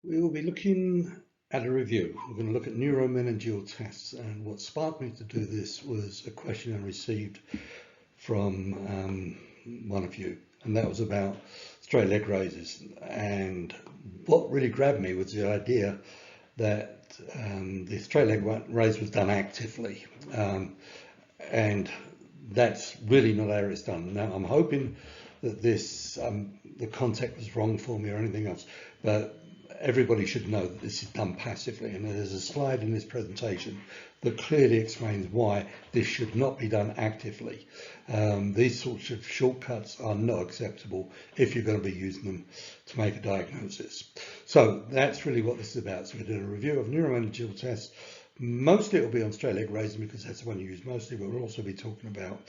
We will be looking at a review. We're going to look at neuromeningeal tests, and what sparked me to do this was a question I received from one of you, and that was about straight leg raises. And what really grabbed me was the idea that the straight leg raise was done actively, and that's really not how it's done. Now, I'm hoping that this the context was wrong for me or anything else, but everybody should know that this is done passively, and there's a slide in this presentation that clearly explains why this should not be done actively. These sorts of shortcuts are not acceptable if you're going to be using them to make a diagnosis. So that's really what this is about. So we did a review of neuromeningeal tests. Mostly it will be on straight leg raising because that's the one you use mostly, but we'll also be talking about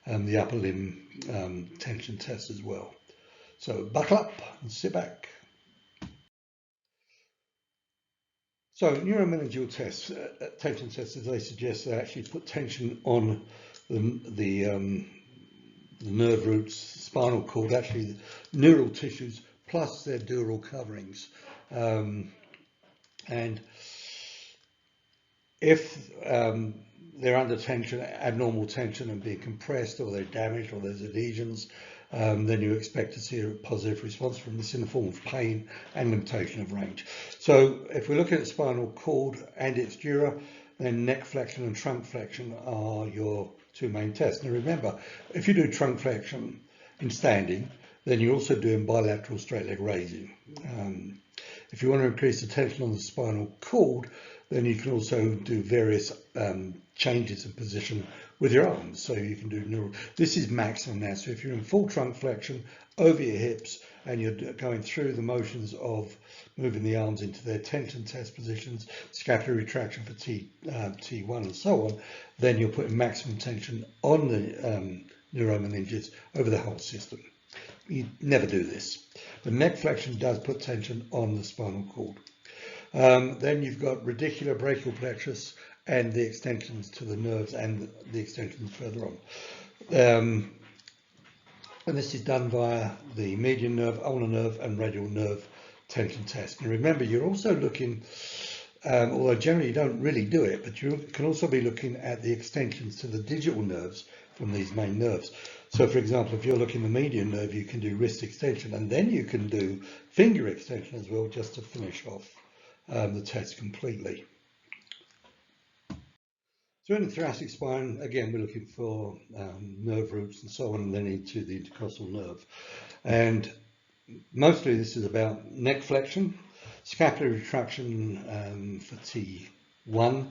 the upper limb tension test as well. So buckle up and sit back. So neuromeningeal tests, tension tests, as they suggest, they actually put tension on the nerve roots, spinal cord, actually the neural tissues, plus their dural coverings. And if they're under tension, abnormal tension, and being compressed, or they're damaged, or there's adhesions, then you expect to see a positive response from this in the form of pain and limitation of range. So if we're looking at the spinal cord and its dura, then neck flexion and trunk flexion are your two main tests. Now remember, if you do trunk flexion in standing, then you're also doing bilateral straight leg raising. If you want to increase the tension on the spinal cord, then you can also do various changes of position with your arms. So you can do neural. This is maximum now. So if you're in full trunk flexion over your hips and you're going through the motions of moving the arms into their tension test positions, scapular retraction for T1 and so on, then you're putting maximum tension on the neuromeninges over the whole system. You never do this. But neck flexion does put tension on the spinal cord. Then you've got radicular brachial plexus and the extensions to the nerves and the extensions further on. And this is done via the median nerve, ulnar nerve and radial nerve tension test. And remember, you're also looking, although generally you don't really do it, but you can also be looking at the extensions to the digital nerves from these main nerves. So for example, if you're looking at the median nerve, you can do wrist extension, and then you can do finger extension as well, just to finish off the test completely. So in the thoracic spine, again, we're looking for nerve roots and so on, and then into the intercostal nerve. And mostly this is about neck flexion, scapular retraction for T1,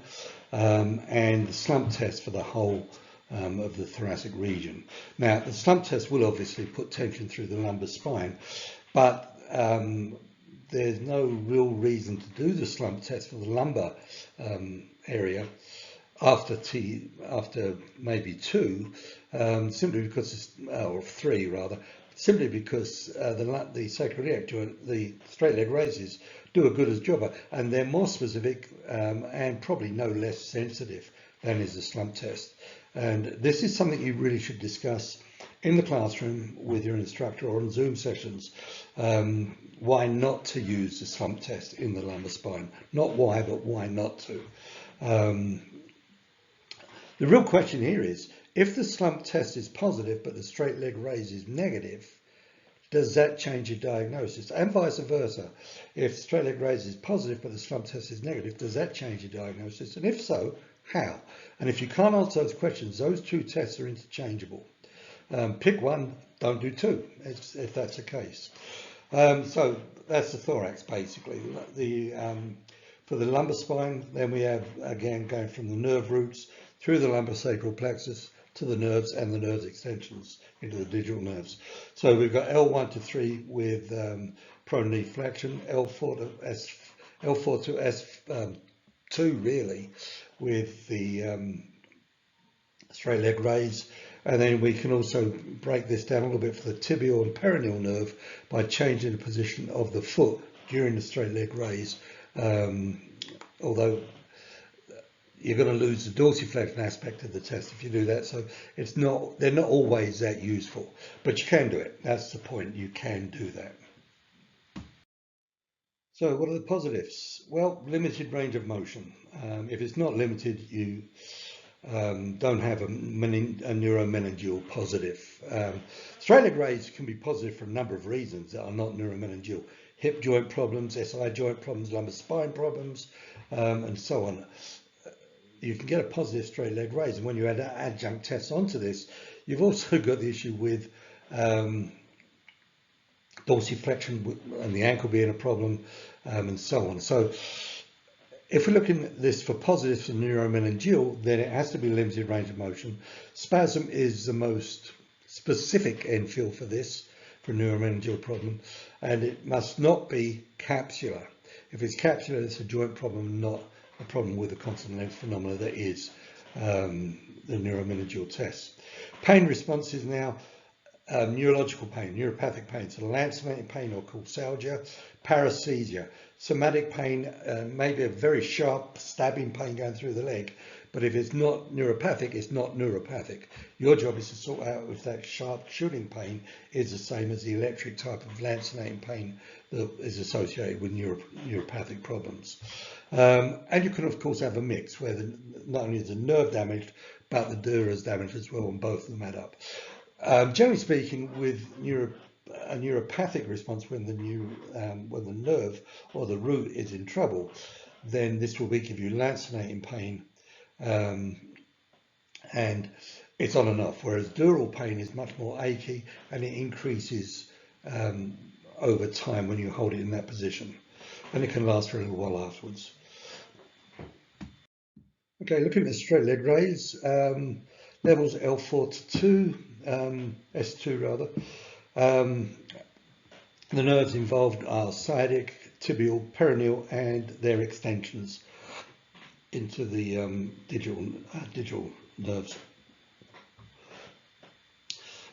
and the slump test for the whole of the thoracic region. Now, the slump test will obviously put tension through the lumbar spine, but there's no real reason to do the slump test for the lumbar area after maybe 2, simply because or 3 rather, simply because the sacroiliac joint, the straight leg raises, do a good as job, and they're more specific and probably no less sensitive than is the slump test. And this is something you really should discuss in the classroom with your instructor or in Zoom sessions. Why not to use the slump test in the lumbar spine? Not why, but why not to? The real question here is, if the slump test is positive but the straight leg raise is negative, does that change your diagnosis? And vice versa. If straight leg raise is positive but the slump test is negative, does that change your diagnosis? And if so, how? And if you can't answer those questions, those two tests are interchangeable. Pick one, don't do 2, if that's the case. So that's the thorax basically. For the lumbar spine, then we have, again, going from the nerve roots through the lumbosacral plexus to the nerves and the nerve extensions into the digital nerves. So we've got L1 to 3 with prone knee flexion, L4 to S2 really with the straight leg raise. And then we can also break this down a little bit for the tibial and peroneal nerve by changing the position of the foot during the straight leg raise. Although you're going to lose the dorsiflexion aspect of the test if you do that, so they're not always that useful, but you can do it. That's the point, you can do that. So what are the positives? Well, limited range of motion. If it's not limited, you don't have a neuromeningeal positive. Straight leg raise can be positive for a number of reasons that are not neuromeningeal. Hip joint problems, SI joint problems, lumbar spine problems, and so on. You can get a positive straight leg raise, and when you add adjunct tests onto this, you've also got the issue with dorsiflexion and the ankle being a problem, and so on. So if we're looking at this for positives for neuromeningeal, then it has to be limited range of motion. Spasm is the most specific end field for this, for neuromeningeal problem, and it must not be capsular. If it's capsular, it's a joint problem, not a problem with the constant length phenomena that is the neuromeningeal test. Pain responses now. Neurological pain, neuropathic pain, so lancinating pain or coursalgia, paresthesia. Somatic pain may be a very sharp stabbing pain going through the leg, but if it's not neuropathic, it's not neuropathic. Your job is to sort out if that sharp shooting pain is the same as the electric type of lancinating pain that is associated with neuropathic problems. And you can of course have a mix where not only is the nerve damaged, but the dura is damaged as well, and both of them add up. Generally speaking, with a neuropathic response, when the nerve or the root is in trouble, then this will give you lancinating pain, and it's on and off. Whereas dural pain is much more achy, and it increases over time when you hold it in that position, and it can last for a little while afterwards. Okay, looking at the straight leg raise, levels L4 to 2. S2 rather. The nerves involved are sciatic, tibial, peroneal, and their extensions into the digital nerves.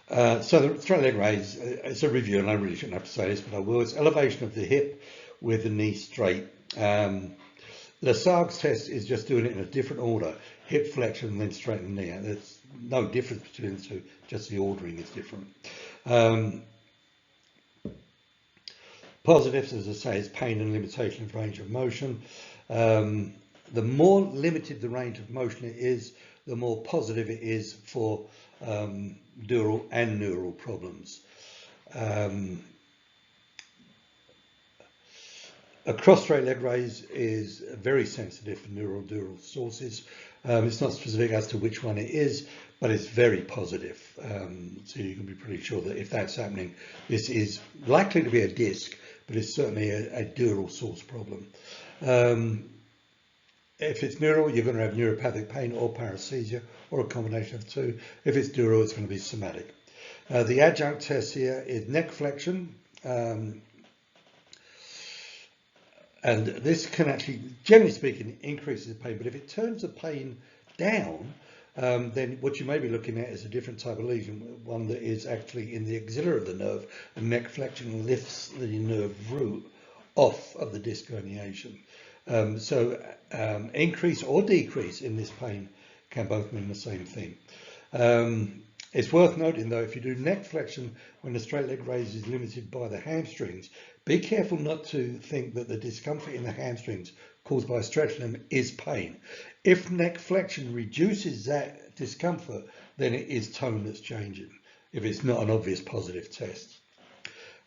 So the straight leg raise, it's a review, and I really shouldn't have to say this, but I will. It's elevation of the hip with the knee straight. Lasag's test is just doing it in a different order: hip flexion and then straighten the knee. There's no difference between the two, just the ordering is different. Positives, as I say, is pain and limitation of range of motion. The more limited the range of motion it is, the more positive it is for dural and neural problems. A cross straight leg raise is very sensitive for neural-dural sources. It's not specific as to which one it is, but it's very positive. So you can be pretty sure that if that's happening, this is likely to be a disc, but it's certainly a dural source problem. If it's neural, you're going to have neuropathic pain or paresthesia, or a combination of two. If it's dural, it's going to be somatic. The adjunct test here is neck flexion. And this can actually, generally speaking, increase the pain. But if it turns the pain down, then what you may be looking at is a different type of lesion, one that is actually in the axilla of the nerve, and neck flexion lifts the nerve root off of the disc herniation. So increase or decrease in this pain can both mean the same thing. It's worth noting though, if you do neck flexion when the straight leg raise is limited by the hamstrings, be careful not to think that the discomfort in the hamstrings caused by stretching them is pain. If neck flexion reduces that discomfort, then it is tone that's changing, if it's not an obvious positive test.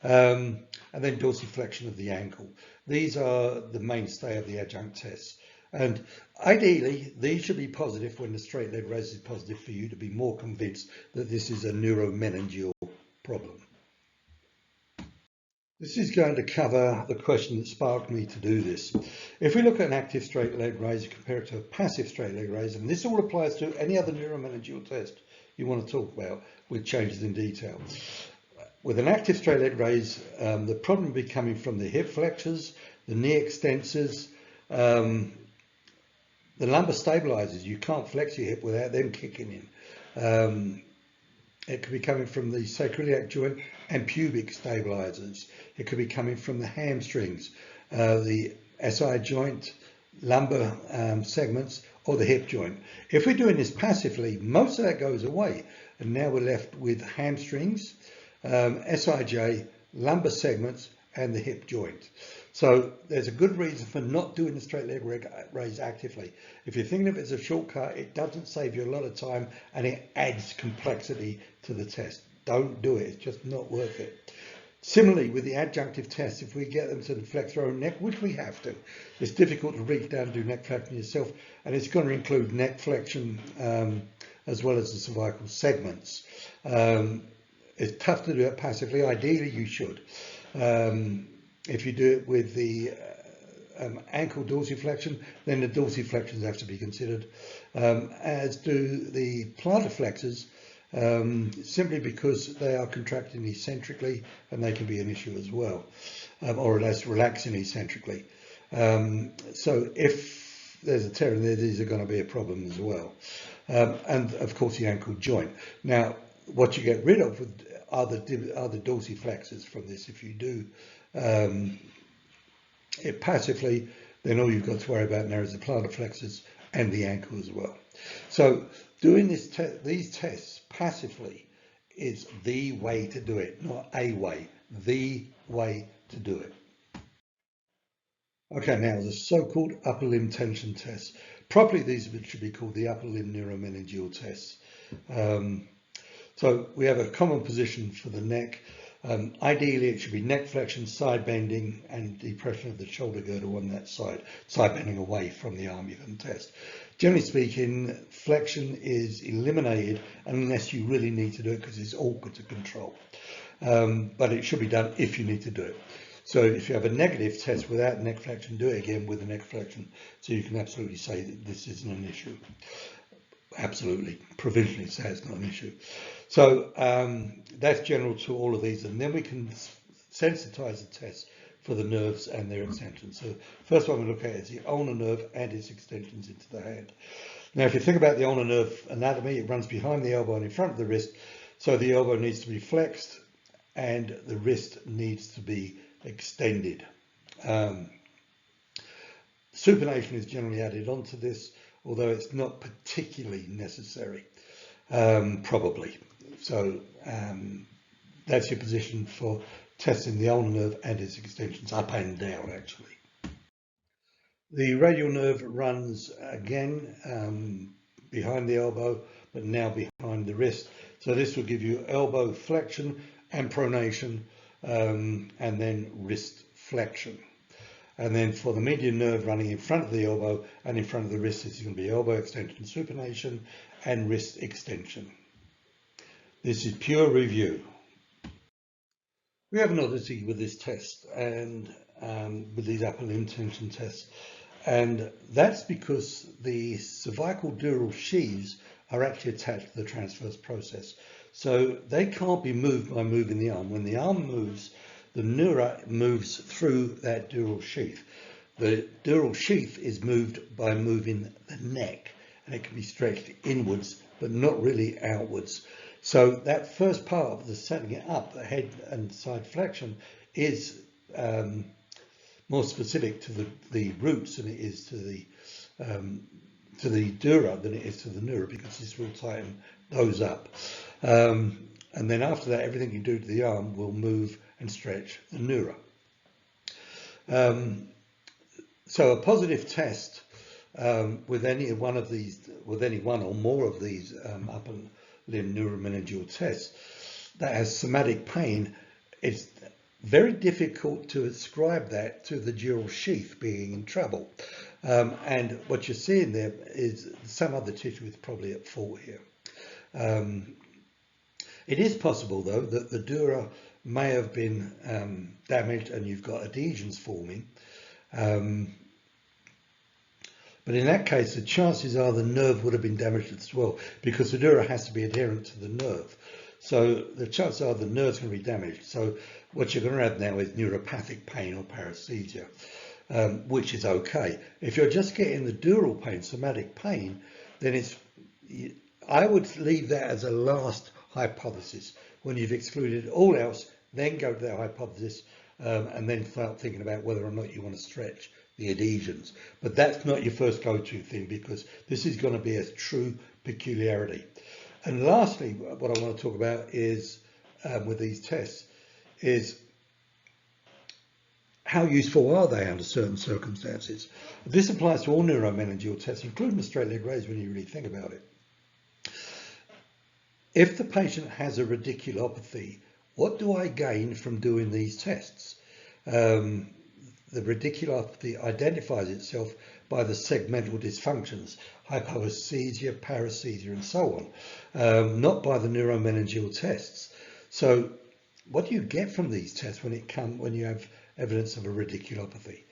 And then dorsiflexion of the ankle. These are the mainstay of the adjunct tests. And ideally, these should be positive when the straight leg raise is positive for you to be more convinced that this is a neuromeningeal problem. This is going to cover the question that sparked me to do this. If we look at an active straight leg raise and compare it to a passive straight leg raise, and this all applies to any other neuromeningeal test you want to talk about with changes in detail. With an active straight leg raise, the problem will be coming from the hip flexors, the knee extensors, the lumbar stabilizers. You can't flex your hip without them kicking in. It could be coming from the sacroiliac joint and pubic stabilizers. It could be coming from the hamstrings, the SI joint, lumbar segments, or the hip joint. If we're doing this passively, most of that goes away, and now we're left with hamstrings, SIJ, lumbar segments, and the hip joint. So there's a good reason for not doing the straight leg raise actively. If you're thinking of it as a shortcut, it doesn't save you a lot of time and it adds complexity to the test. Don't do it, it's just not worth it. Similarly, with the adjunctive tests, if we get them to flex their own neck, which we have to, it's difficult to reach down and do neck flexion yourself, and it's going to include neck flexion as well as the cervical segments. It's tough to do it passively. Ideally, you should. If you do it with the ankle dorsiflexion, then the dorsiflexions have to be considered, as do the plantar flexors, simply because they are contracting eccentrically and they can be an issue as well, or at least relaxing eccentrically. So if there's a tear in there, these are going to be a problem as well. And of course the ankle joint. Now, what you get rid of are the dorsiflexors from this. If you do it passively, then all you've got to worry about now is the plantar flexors and the ankle as well. So doing these tests passively is the way to do it, not a way, the way to do it. Okay, now the so-called upper limb tension tests. Properly, these should be called the upper limb neuromeningeal tests. So we have a common position for the neck. Ideally, it should be neck flexion, side bending, and depression of the shoulder girdle on that side bending away from the arm you're going to test. Generally speaking, flexion is eliminated unless you really need to do it because it's awkward to control. But it should be done if you need to do it. So if you have a negative test without neck flexion, do it again with the neck flexion, so you can absolutely say that this isn't an issue. Absolutely, provisionally say it's not an issue. So that's general to all of these, and then we can sensitize the test for the nerves and their extensions. So first one we look at is the ulnar nerve and its extensions into the hand. Now, if you think about the ulnar nerve anatomy, it runs behind the elbow and in front of the wrist. So the elbow needs to be flexed and the wrist needs to be extended. Supination is generally added onto this, although it's not particularly necessary, probably. So that's your position for testing the ulnar nerve and its extensions, up and down actually. The radial nerve runs again behind the elbow, but now behind the wrist. So this will give you elbow flexion and pronation, and then wrist flexion. And then for the median nerve running in front of the elbow and in front of the wrist, this is going to be elbow extension, supination, and wrist extension. This is pure review. We have an oddity with this test and with these upper limb tension tests, and that's because the cervical dural sheaths are actually attached to the transverse process. So they can't be moved by moving the arm. When the arm moves, the neura moves through that dural sheath. The dural sheath is moved by moving the neck, and it can be stretched inwards, but not really outwards. So that first part of the setting it up, the head and side flexion, is more specific to the roots than it is to the dura than it is to the neura, because this will tighten those up. And then after that, everything you do to the arm will move and stretch the neura. So a positive test with any one or more of these upper limb neuromeningeal tests that has somatic pain, it's very difficult to ascribe that to the dural sheath being in trouble. And what you're seeing there is some other tissue is probably at fault here. It is possible, though, that the dura may have been damaged and you've got adhesions forming. But in that case, the chances are the nerve would have been damaged as well, because the dura has to be adherent to the nerve. So the chances are the nerve's going to be damaged. So what you're going to have now is neuropathic pain or paresthesia, which is okay. If you're just getting the dural pain, somatic pain, then I would leave that as a last hypothesis. When you've excluded all else, then go to that hypothesis and then start thinking about whether or not you want to stretch the adhesions. But that's not your first go-to thing, because this is going to be a true peculiarity. And lastly, what I want to talk about is with these tests is how useful are they under certain circumstances? This applies to all neuromeningeal tests, including the straight leg raise when you really think about it. If the patient has a radiculopathy, what do I gain from doing these tests? The radiculopathy identifies itself by the segmental dysfunctions, hypoesthesia, paresthesia, and so on, not by the neuromeningeal tests. So what do you get from these tests when you have evidence of a radiculopathy?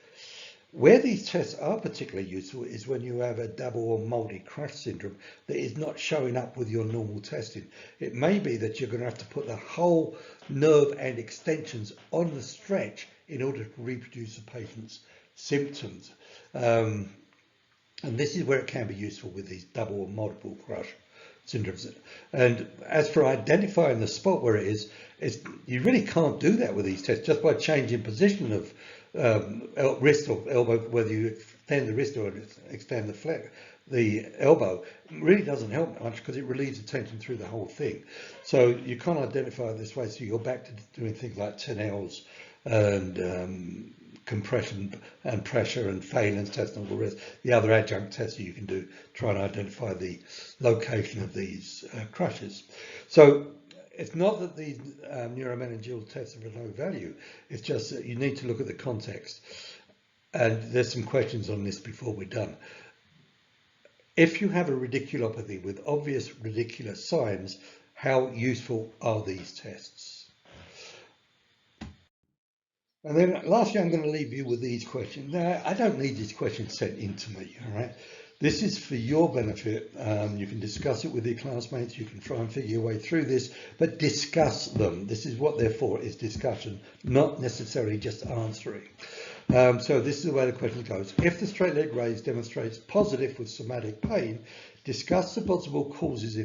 Where these tests are particularly useful is when you have a double or multi-crush syndrome that is not showing up with your normal testing. It may be that you're going to have to put the whole nerve and extensions on the stretch in order to reproduce the patient's symptoms. And this is where it can be useful with these double or multiple crush syndromes. And as for identifying the spot where it is, you really can't do that with these tests just by changing position of wrist or elbow, whether you extend the wrist or extend the elbow. It really doesn't help much because it relieves the tension through the whole thing. So you can't identify it this way, so you're back to doing things like Tenel's and compression and pressure and Phelan's test and all the rest, the other adjunct tests you can do, try and identify the location of these crushes. So it's not that these neuromeningeal tests are of no value, it's just that you need to look at the context. And there's some questions on this before we're done. If you have a radiculopathy with obvious radicular signs, how useful are these tests? And then lastly, I'm going to leave you with these questions. Now, I don't need these questions sent in to me, all right? This is for your benefit. You can discuss it with your classmates. You can try and figure your way through this, but discuss them. This is what they're for, is discussion, not necessarily just answering. So this is the way the question goes. If the straight leg raise demonstrates positive with somatic pain, discuss the possible causes.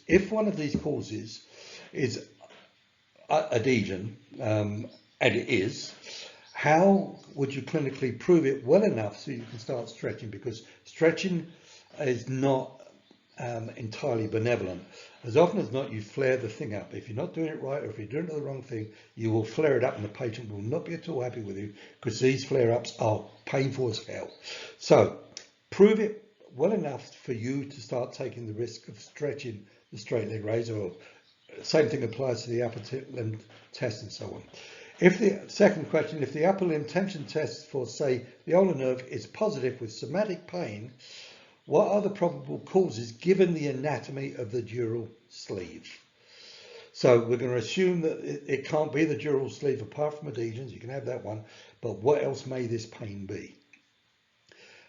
If one of these causes is adhesion, and it is, how would you clinically prove it well enough so you can start stretching? Because stretching is not entirely benevolent. As often as not, you flare the thing up. If you're not doing it right, or if you're doing the wrong thing, you will flare it up and the patient will not be at all happy with you, because these flare-ups are painful as hell. So prove it well enough for you to start taking the risk of stretching the straight leg raise, or same thing applies to the upper limb test and so on. If the second question, if the upper limb tension test for, say, the ulnar nerve is positive with somatic pain, what are the probable causes given the anatomy of the dural sleeve? So we're going to assume that it can't be the dural sleeve apart from adhesions. You can have that one, but what else may this pain be?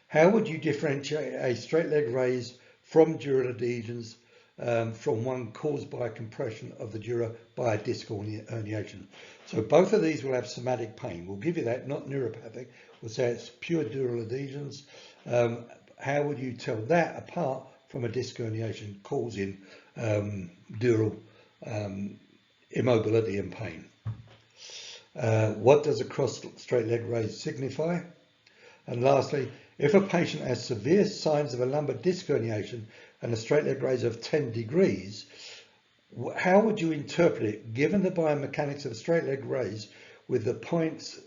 How would you differentiate a straight leg raise from dural adhesions from one caused by compression of the dura by a disc herniation? So both of these will have somatic pain. We'll give you that, not neuropathic. We'll say it's pure dural adhesions. How would you tell that apart from a disc herniation causing dural immobility and pain? What does a cross straight leg raise signify? And lastly, if a patient has severe signs of a lumbar disc herniation and a straight leg raise of 10 degrees, how would you interpret it given the biomechanics of a straight leg raise with the points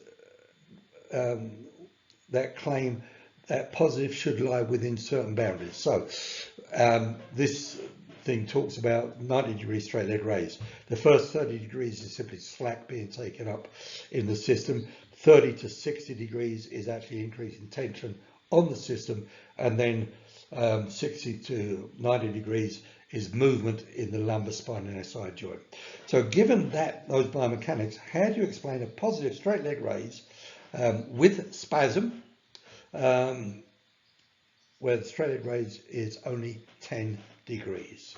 that claim that positive should lie within certain boundaries? So this thing talks about 90-degree straight leg raise. The first 30 degrees is simply slack being taken up in the system. 30 to 60 degrees is actually increasing tension on the system, and then 60 to 90 degrees is movement in the lumbar spine and SI joint. So given that, those biomechanics, how do you explain a positive straight leg raise with spasm where the straight leg raise is only 10 degrees?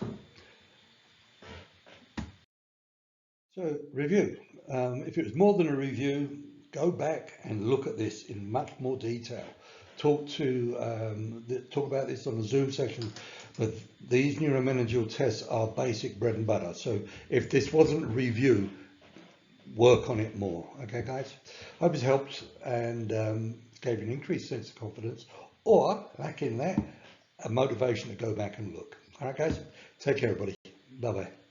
So review. If it was more than a review, go back and look at this in much more detail. Talk about this on the Zoom session, but these neuromeningeal tests are basic bread and butter. So if this wasn't a review, work on it more. Okay, guys? Hope it's helped and gave you an increased sense of confidence, or, like in that, a motivation to go back and look. All right, guys? Take care, everybody. Bye-bye.